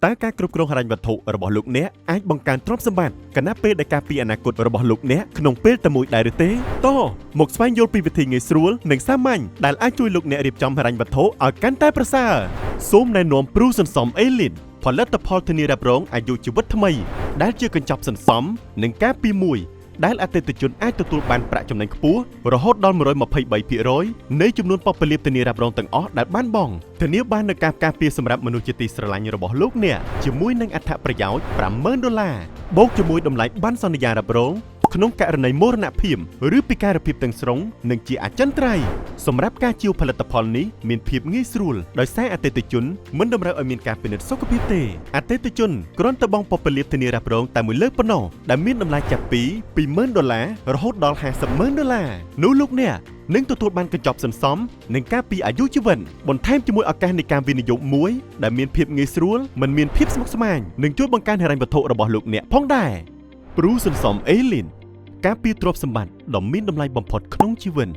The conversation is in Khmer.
តើការគ្រប់គ្រងហិរញ្ញវត្ថុរបស់លោកអ្នកអាចបង្កើនទ្រព្យសម្បត្តិគណៈពេលដែលការពីអនាគតរបស់លោកអ្នកក្នុងពេលតែមួយដែរឬទេតមកស្វែងយល់ពីវិធីងាយស្រួលនិងសាមញ្ញដែលអាចជួយលោកអ្នករៀបចំហិរញ្ញវត្ថុឲ្យកាន់តែប្រសើរសូមណែនាំព្រូសន្សំអេលីនផលិតផលធានារ៉ាប់រងអាយុជីវិតថ្មីដែលជាកញ្ចប់សន្សំនិងការពីមួយដែលអតិថិជនអាចទទួលបានប្រាក់ចំណេញខ្ពស់រហូតដល់ 123% នៃចំនួនប៉ុស្តិ៍ពលាភធានារ៉ាប់រងទាំងអស់ដែលបានបង់ធានាបាននូវការការពារសម្រាប់មនុស្សជាទីស្រឡាញ់របស់លោកអ្នកជាមួយនឹងអត្ថប្រយោជន៍$50,000បូកជាមួយតម្លៃបានសន្យារ៉ាប់រងក្នុងករណីមរណភាពឬពិការភាពទាំងស្រុងនិងជាអចិន្ត្រៃយ៍សម្រាប់ការជាវផលិតផលនេះមានភាពងាយស្រួលដោយសារអតិថិជនមិនតម្រូវឲ្យមានការពិនិត្យសុខភាពទេអតិថិជនគ្រាន់តែបង់ប៉ុស្តិ៍ពលាភធានារ៉ាប់រងតែមួយលើកប៉ុណ្ណោះដែលមានតម្លៃចាប់ពី$20,000រហូតដល់$50,000នោះលោកអ្នកនឹងទទួលបានកញ្ចប់សន្សំនិងការពីអាយុជីវិតបន្ថែមជាមួយឱកាសនៃការវិនិយោគមួយដែលមានភាពងាយស្រួលមិនមានភាពស្មុគស្មាញនិងជួយបង្កើនហិរញ្ញវត្ថុរបស់លោកអ្នកផងដែរព្រូសន្សំអេលីនការពីទ្រព្យសម្បត្តិដ៏មានតម្លៃបំផុតក្នុងជីវិត